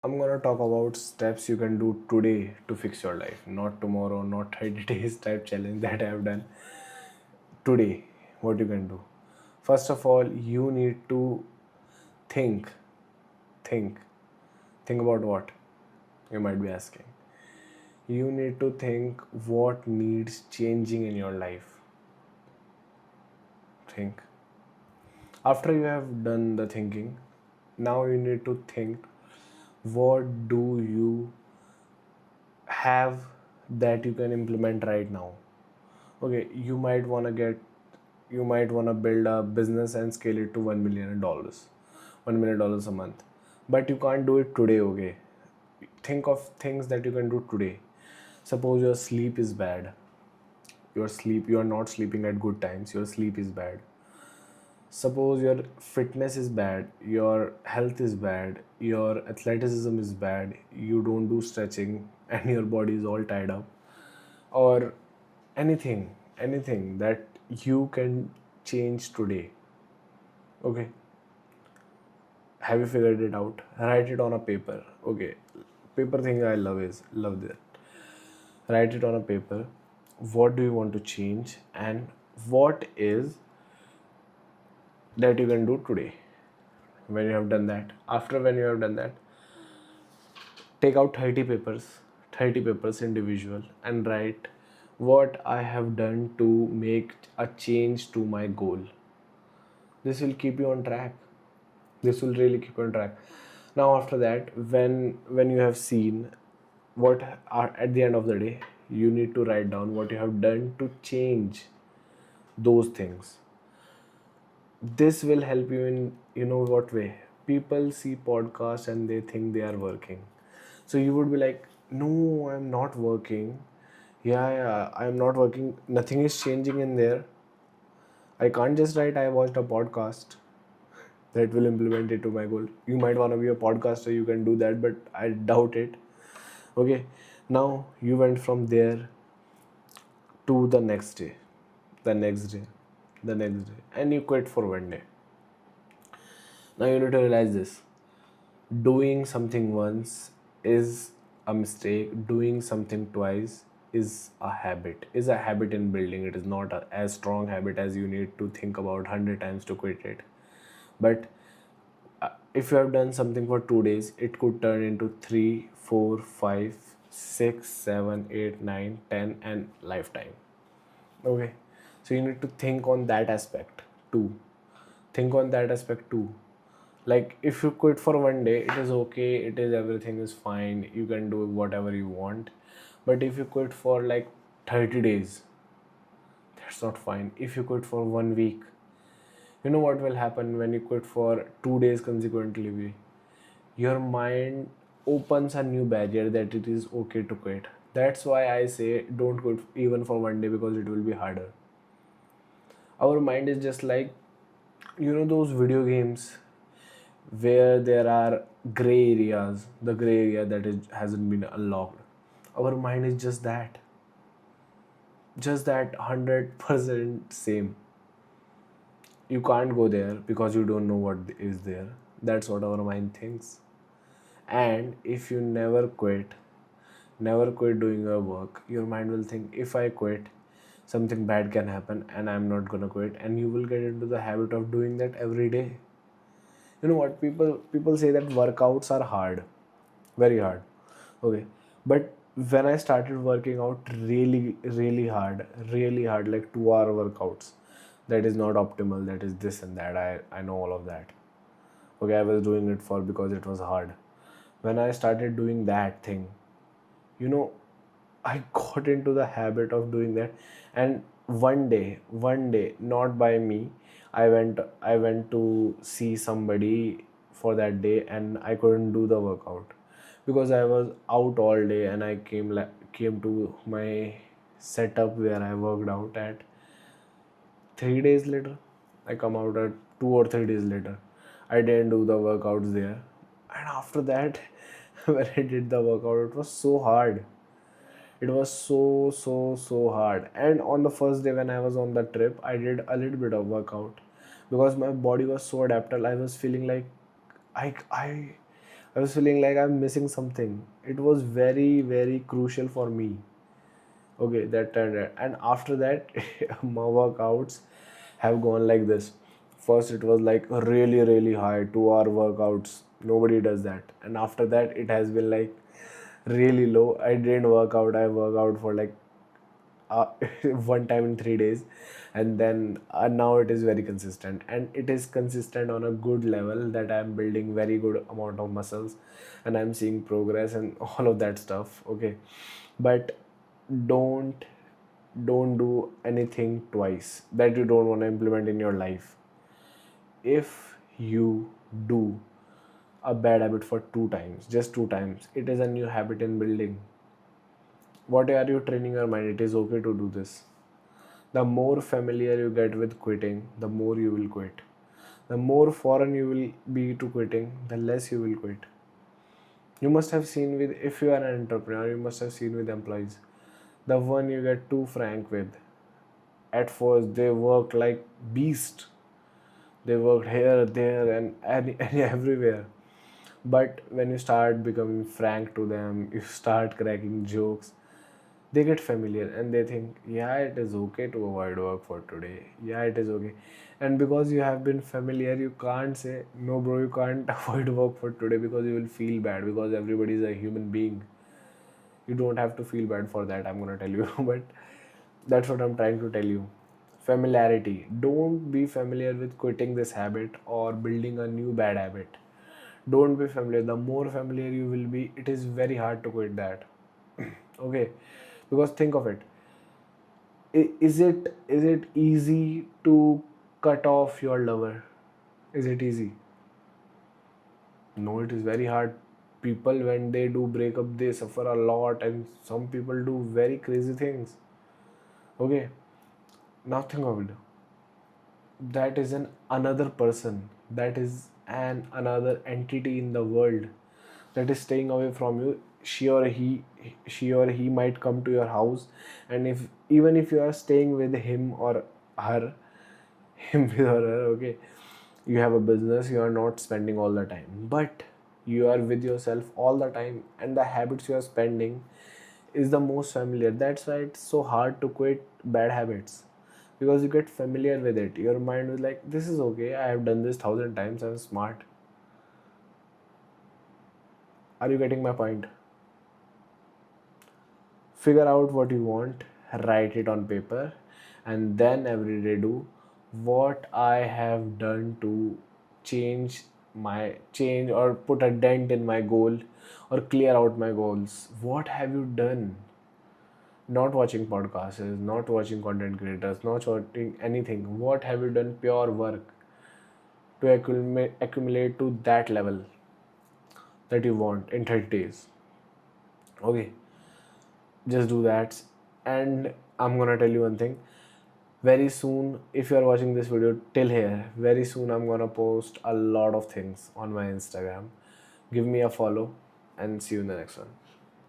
I'm gonna talk about steps you can do today to fix your life, not tomorrow, not 30 days type challenge that I have done. Today, what you can do. First of all, you need to think, think, think about what you might be asking. You need to think what needs changing in your life. Think. After you have done the thinking, now you need to think what do you have that you can implement right now. Okay, you might want to build a business and scale it to $1 million, $1 million a month, but you can't do it today. Okay, think of things that you can do today. Suppose your sleep is bad. You are not sleeping at good times. Your sleep is bad. Suppose your fitness is bad, your health is bad, your athleticism is bad, you don't do stretching and your body is all tied up, or anything that you can change today. Okay, have you figured it out? Write it on a paper. Okay, paper thing I love that. Write it on a paper. What do you want to change, and what is that you can do today? When you have done that, after when you have done that, take out 30 papers individual, and write what I have done to make a change to my goal. This will keep you on track. This will really keep you on track. Now after that, when you have seen what are at the end of the day, you need to write down what you have done to change those things. This will help you in, what way. People see podcasts and they think they are working, so you would be like, no, I'm not working. Yeah, I'm not working, nothing is changing in there. I can't just write I watched a podcast that will implement it to my goal. You might want to be a podcaster, you can do that, but I doubt it. Okay, now you went from there to the next day, the next day, the next day, and you quit for one day. Now you need to realize this: doing something once is a mistake, doing something twice is a habit in building. It is not as strong habit as you need to think about 100 times to quit it. But if you have done something for 2 days, it could turn into 3, 4, 5, 6, 7, 8, 9, 10, and lifetime. Okay, so you need to think on that aspect too. Think on that aspect too. Like, if you quit for one day, it is okay, it is, everything is fine, you can do whatever you want. But if you quit for like 30 days, that's not fine. If you quit for 1 week, you know what will happen when you quit for 2 days consecutively? Your mind opens a new barrier that it is okay to quit. That's why I say don't quit even for one day, because it will be harder. Our mind is just like, those video games where there are gray areas, the gray area that hasn't been unlocked. Our mind is just that 100% same. You can't go there because you don't know what is there. That's what our mind thinks. And if you never quit doing your work, your mind will think, if I quit, something bad can happen and I'm not gonna quit, and you will get into the habit of doing that every day. You know what, people say that workouts are hard, very hard. Okay, but when I started working out really hard, like 2 hour workouts, that is not optimal, that is this and that, I know all of that. Okay, I was doing it for because it was hard. When I started doing that thing, you know I got into the habit of doing that. And one day, not by me, I went to see somebody for that day, and I couldn't do the workout because I was out all day, and I came to my setup where I worked out at. 3 days later, I come out at 2 or 3 days later. I didn't do the workouts there, and after that, when I did the workout, it was so hard. It was so hard. And on the first day when I was on the trip, I did a little bit of workout because my body was so adaptable. I was feeling like I I was feeling like I'm missing something. It was very, very crucial for me. Okay, that and after that, my workouts have gone like this. First, it was like really, really high 2 hour workouts. Nobody does that. And after that, it has been like really low. I didn't work out. I work out for like uh, one time in 3 days, and then now it is very consistent, and it is consistent on a good level that I'm building very good amount of muscles, and I'm seeing progress and all of that stuff. Okay, but don't don't do anything twice that you don't want to implement in your life. If you do a bad habit for 2 times, just 2 times, it is a new habit in building. What are you training your mind? It is okay to do this. The more familiar you get with quitting, the more you will quit. The more foreign you will be to quitting, the less you will quit. You must have seen with, if you are an entrepreneur, you must have seen with employees. The one you get too frank with. At first, they work like beast. They worked here, there, and everywhere. But when you start becoming frank to them, you start cracking jokes, they get familiar and they think, yeah, it is okay to avoid work for today. Yeah, it is okay. And because you have been familiar, you can't say, no, bro, you can't avoid work for today, because you will feel bad, because everybody is a human being. You don't have to feel bad for that, I'm gonna tell you. But that's what I'm trying to tell you. Familiarity. Don't be familiar with quitting this habit or building a new bad habit. Don't be familiar. The more familiar you will be, it is very hard to quit that. Okay, because think of it. Is it easy to cut off your lover? Is it easy? No, it is very hard. People, when they do break up, they suffer a lot, and some people do very crazy things. Okay, now think of it. That is an another person, that is an another entity in the world that is staying away from you. She or he might come to your house, and if even if you are staying with him or her, him with or her, okay, you have a business, you are not spending all the time, but you are with yourself all the time, and the habits you are spending is the most familiar. That's why it's so hard to quit bad habits, because you get familiar with it. Your mind is like, this is okay, I have done this 1,000 times, I'm smart. Are you getting my point? Figure out what you want, write it on paper, and then every day do what I have done to change or put a dent in my goal or clear out my goals. What have you done? Not watching podcasts, not watching content creators, not watching anything. What have you done? Pure work to accumulate to that level that you want in 30 days. Okay, just do that. And I'm gonna tell you one thing. Very soon, if you are watching this video till here, very soon I'm gonna post a lot of things on my Instagram. Give me a follow, and see you in the next one.